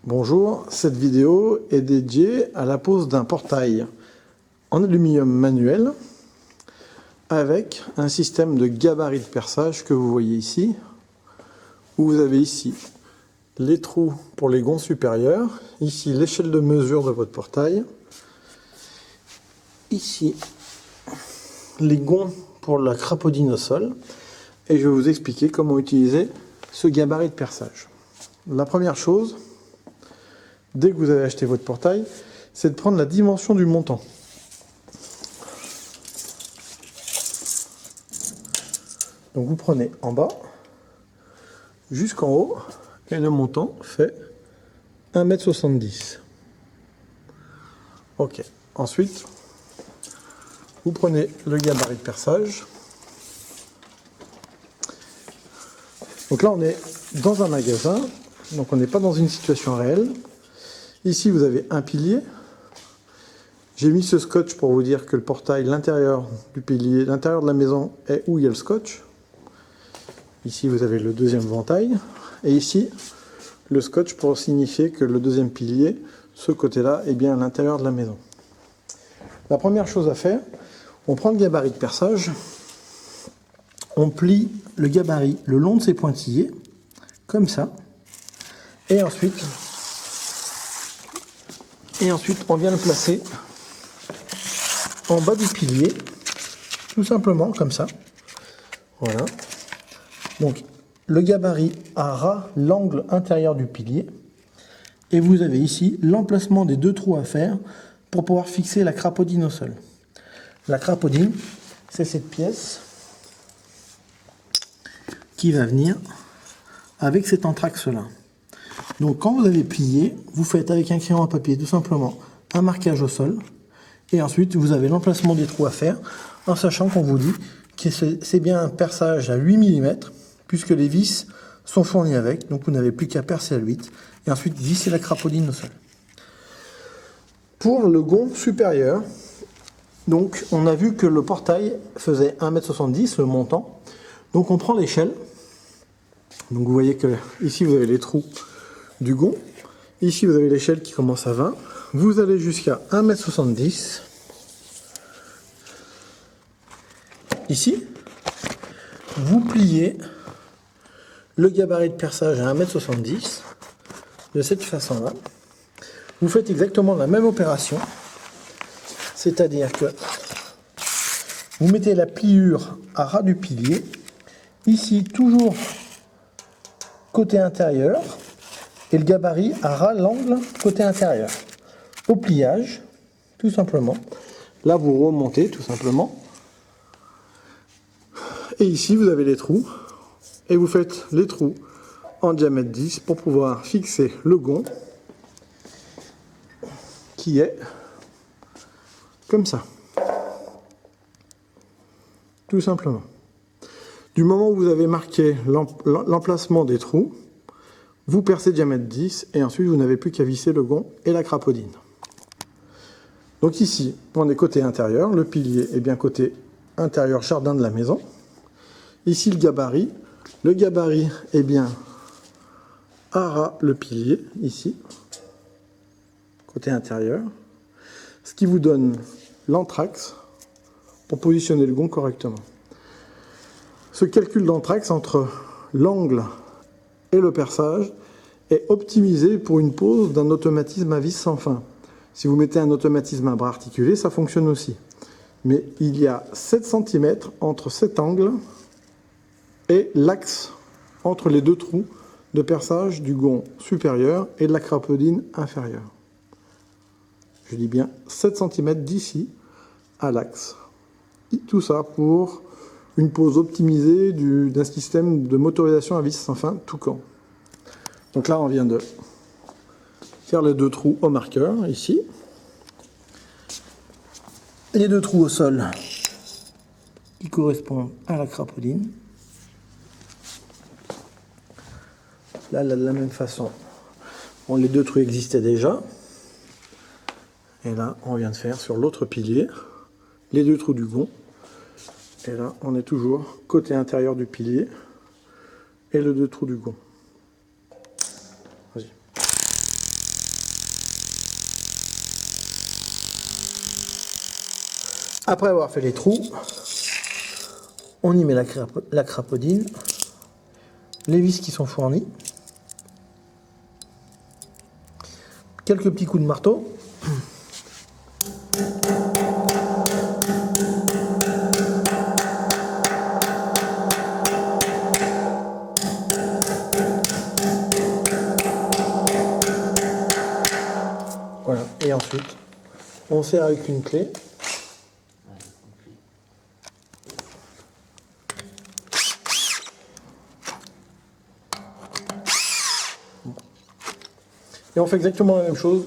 Bonjour, cette vidéo est dédiée à la pose d'un portail en aluminium manuel avec un système de gabarit de perçage que vous voyez ici, où vous avez ici les trous pour les gonds supérieurs, ici l'échelle de mesure de votre portail, ici les gonds pour la crapaudine au sol, et je vais vous expliquer comment utiliser ce gabarit de perçage. La première chose, dès que vous avez acheté votre portail, c'est de prendre la dimension du montant. Donc vous prenez en bas jusqu'en haut et le montant fait 1,70 m. Ok. Ensuite, vous prenez le gabarit de perçage. Donc là, on est dans un magasin, donc on n'est pas dans une situation réelle. Ici, vous avez un pilier. J'ai mis ce scotch pour vous dire que le portail, l'intérieur du pilier, l'intérieur de la maison est où il y a le scotch. Ici, vous avez le deuxième ventail. Et ici, le scotch pour signifier que le deuxième pilier, ce côté-là, est bien à l'intérieur de la maison. La première chose à faire, on prend le gabarit de perçage, on plie le gabarit le long de ses pointillés, comme ça, et ensuite on vient le placer en bas du pilier, tout simplement comme ça. Voilà. Donc le gabarit a ras l'angle intérieur du pilier, et vous avez ici l'emplacement des deux trous à faire pour pouvoir fixer la crapaudine au sol. La crapaudine, c'est cette pièce qui va venir avec cet anthrax-là. Donc quand vous avez plié, vous faites avec un crayon à papier tout simplement un marquage au sol, et ensuite vous avez l'emplacement des trous à faire, en sachant qu'on vous dit que c'est bien un perçage à 8 mm, puisque les vis sont fournies avec, donc vous n'avez plus qu'à percer à 8, et ensuite visser la crapaudine au sol. Pour le gond supérieur, donc on a vu que le portail faisait 1,70 m, le montant, donc on prend l'échelle. Donc vous voyez que ici vous avez les trous du gond, ici vous avez l'échelle qui commence à 20, vous allez jusqu'à 1,70 m. Ici, vous pliez le gabarit de perçage à 1,70 m de cette façon-là. Vous faites exactement la même opération, c'est-à-dire que vous mettez la pliure à ras du pilier, ici toujours côté intérieur, et le gabarit à ras l'angle côté intérieur. Au pliage, tout simplement. Là, vous remontez tout simplement. Et ici, vous avez les trous. Et vous faites les trous en diamètre 10 pour pouvoir fixer le gond qui est comme ça. Tout simplement. Du moment où vous avez marqué l'emplacement des trous, vous percez diamètre 10 et ensuite vous n'avez plus qu'à visser le gond et la crapaudine. Donc ici, on est côté intérieur, le pilier est bien côté intérieur jardin de la maison. Ici le gabarit est bien à ras le pilier, ici, côté intérieur, ce qui vous donne l'anthrax pour positionner le gond correctement. Ce calcul d'anthrax entre l'angle et le perçage est optimisé pour une pose d'un automatisme à vis sans fin. Si vous mettez un automatisme à bras articulé, ça fonctionne aussi. Mais il y a 7 cm entre cet angle et l'axe entre les deux trous de perçage du gond supérieur et de la crapaudine inférieure. Je dis bien 7 cm d'ici à l'axe. Tout ça pour une pose optimisée d'un système de motorisation à vis sans fin tout camp. Donc là, on vient de faire les deux trous au marqueur, ici. Les deux trous au sol qui correspondent à la crapaudine. Là, de la même façon, bon, les deux trous existaient déjà. Et là, on vient de faire sur l'autre pilier les deux trous du gond. Et là, on est toujours côté intérieur du pilier et les deux trous du gond. Vas-y. Après avoir fait les trous, on y met la crapaudine, les vis qui sont fournies, quelques petits coups de marteau. Voilà, et ensuite, on serre avec une clé. Et on fait exactement la même chose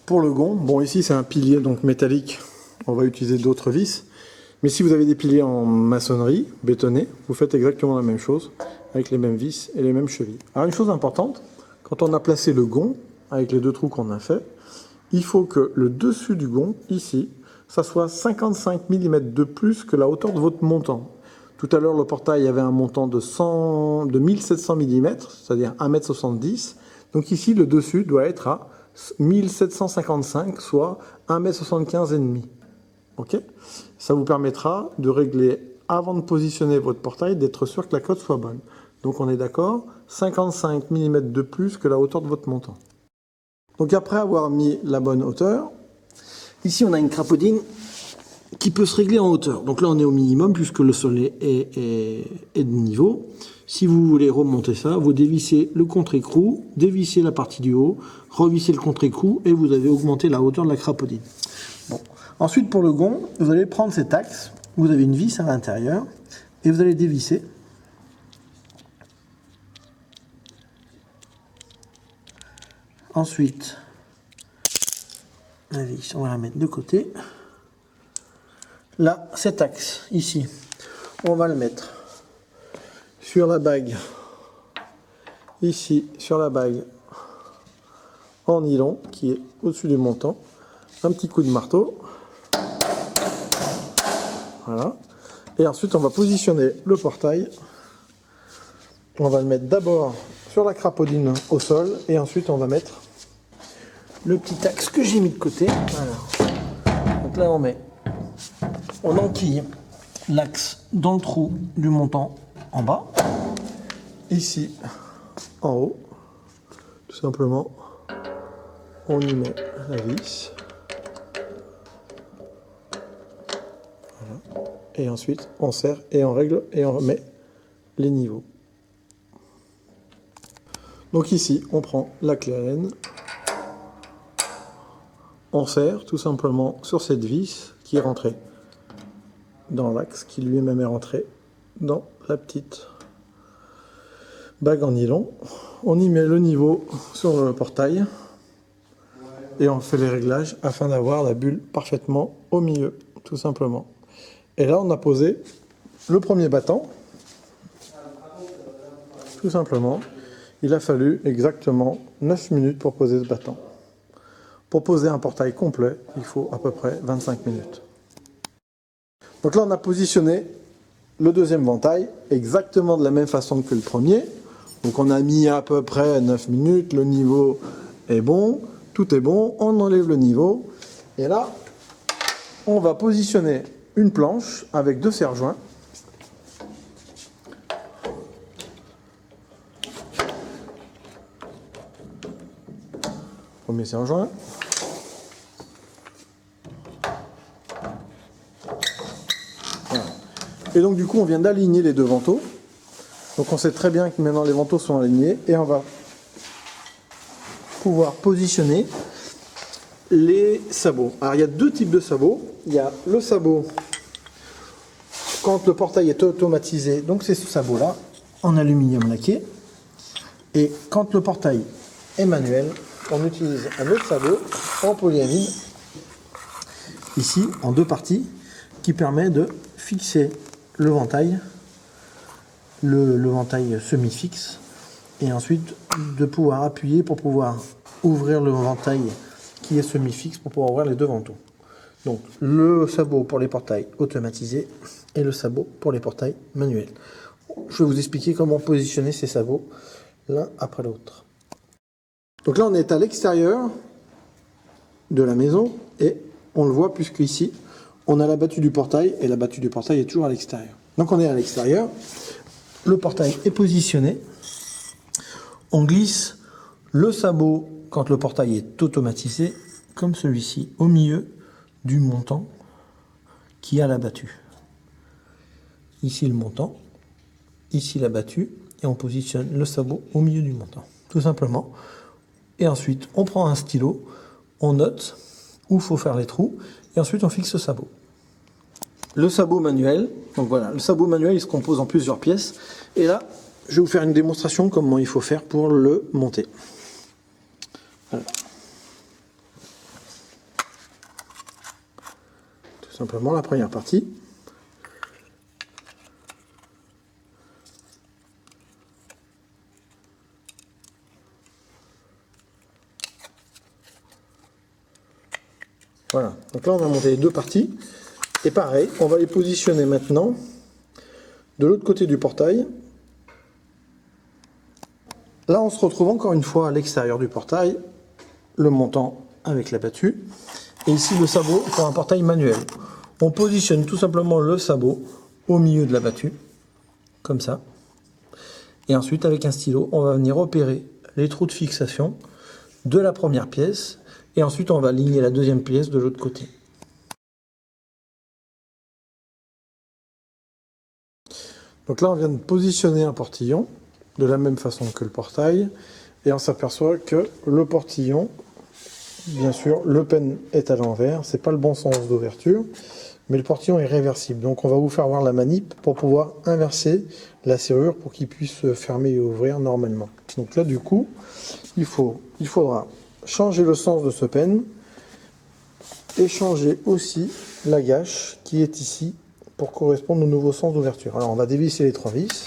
pour le gond. Bon, ici c'est un pilier donc métallique, on va utiliser d'autres vis. Mais si vous avez des piliers en maçonnerie, bétonné, vous faites exactement la même chose, avec les mêmes vis et les mêmes chevilles. Alors une chose importante, quand on a placé le gond, avec les deux trous qu'on a fait, il faut que le dessus du gond, ici, ça soit 55 mm de plus que la hauteur de votre montant. Tout à l'heure, le portail avait un montant de 1700 mm, c'est-à-dire 1,70 m. Donc ici, le dessus doit être à 1755, soit 1,75 m. Ok ? Ça vous permettra de régler, avant de positionner votre portail, d'être sûr que la cote soit bonne. Donc on est d'accord, 55 mm de plus que la hauteur de votre montant. Donc après avoir mis la bonne hauteur, ici on a une crapaudine qui peut se régler en hauteur. Donc là on est au minimum puisque le sol est de niveau. Si vous voulez remonter ça, vous dévissez le contre-écrou, dévissez la partie du haut, revissez le contre-écrou et vous avez augmenté la hauteur de la crapaudine. Bon. Ensuite pour le gond, vous allez prendre cet axe, vous avez une vis à l'intérieur et vous allez dévisser. Ensuite, la vis, on va la mettre de côté. Là, cet axe, ici, on va le mettre sur la bague, ici, sur la bague en nylon, qui est au-dessus du montant. Un petit coup de marteau. Voilà. Et ensuite, on va positionner le portail. On va le mettre d'abord sur la crapaudine au sol, et ensuite, on va mettre le petit axe que j'ai mis de côté. Voilà. Donc là, on enquille l'axe dans le trou du montant en bas. Ici, en haut, tout simplement, on y met la vis. Voilà. Et ensuite, on serre et on règle et on remet les niveaux. Donc ici, on prend la clé Allen. On serre tout simplement sur cette vis qui est rentrée dans l'axe, qui lui-même est rentré dans la petite bague en nylon. On y met le niveau sur le portail et on fait les réglages afin d'avoir la bulle parfaitement au milieu, tout simplement. Et là, on a posé le premier battant, tout simplement. Il a fallu exactement 9 minutes pour poser ce battant. Pour poser un portail complet, il faut à peu près 25 minutes. Donc là, on a positionné le deuxième ventail exactement de la même façon que le premier. Donc on a mis à peu près 9 minutes, le niveau est bon, tout est bon, on enlève le niveau. Et là, on va positionner une planche avec 2 serre-joints. Premier serre-joint. Voilà. Et donc du coup, on vient d'aligner les deux vantaux. Donc on sait très bien que maintenant les vantaux sont alignés et on va pouvoir positionner les sabots. Alors il y a deux types de sabots. Il y a le sabot quand le portail est automatisé, donc c'est ce sabot là en aluminium laqué. Et quand le portail est manuel, on utilise un autre sabot en polyamide, ici en 2 parties, qui permet de fixer le ventail, le ventail semi-fixe, et ensuite de pouvoir appuyer pour pouvoir ouvrir le ventail qui est semi-fixe pour pouvoir ouvrir les deux vantaux. Donc le sabot pour les portails automatisés et le sabot pour les portails manuels. Je vais vous expliquer comment positionner ces sabots l'un après l'autre. Donc là on est à l'extérieur de la maison et on le voit puisque ici on a la battue du portail, et la battue du portail est toujours à l'extérieur. Donc on est à l'extérieur, le portail est positionné, on glisse le sabot, quand le portail est automatisé, comme celui-ci, au milieu du montant qui a la battue. Ici le montant, ici la battue, et on positionne le sabot au milieu du montant, tout simplement. Et ensuite, on prend un stylo, on note où il faut faire les trous, et ensuite on fixe le sabot. Le sabot manuel, donc voilà, le sabot manuel il se compose en plusieurs pièces, et là, je vais vous faire une démonstration comment il faut faire pour le monter. Voilà. Tout simplement la première partie. Voilà, donc là on a monté les deux parties, et pareil, on va les positionner maintenant de l'autre côté du portail. Là on se retrouve encore une fois à l'extérieur du portail, le montant avec la battue, et ici le sabot pour un portail manuel. On positionne tout simplement le sabot au milieu de la battue, comme ça, et ensuite avec un stylo on va venir opérer les trous de fixation de la première pièce, et ensuite on va aligner la deuxième pièce de l'autre côté. Donc là on vient de positionner un portillon de la même façon que le portail, et on s'aperçoit que le portillon, bien sûr le pen est à l'envers, c'est pas le bon sens d'ouverture, mais le portillon est réversible. Donc on va vous faire voir la manip pour pouvoir inverser la serrure pour qu'il puisse se fermer et ouvrir normalement. Donc là du coup il faudra changer le sens de ce pen et changer aussi la gâche qui est ici pour correspondre au nouveau sens d'ouverture. Alors on va dévisser les 3 vis.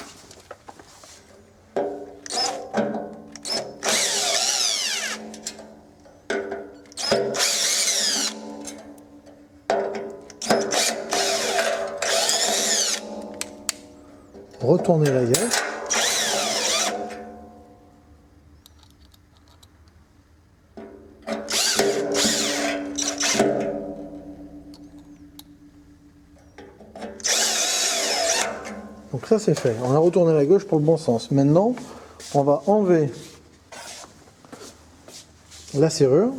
Retourner la gâche. Donc ça c'est fait, on a retourné la gauche pour le bon sens. Maintenant, on va enlever la serrure.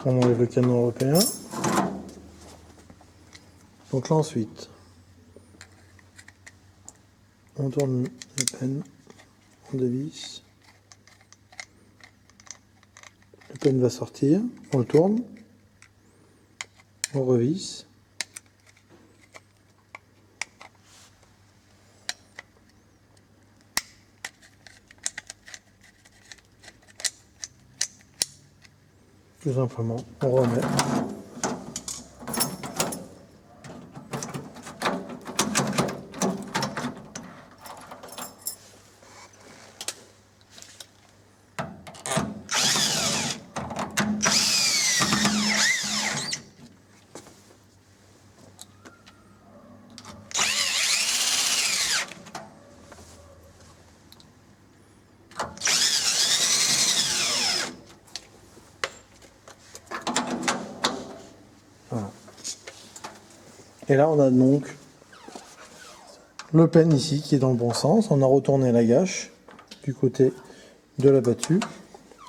On enlève le canon européen. Donc là ensuite, on tourne le pen, on dévisse. Le pen va sortir, on le tourne, on revisse. Tout simplement, on remet. Voilà. Et là on a donc le pen ici qui est dans le bon sens. On a retourné la gâche du côté de la battue.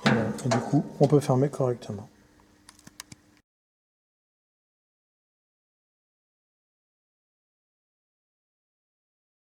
Et du coup on peut fermer correctement.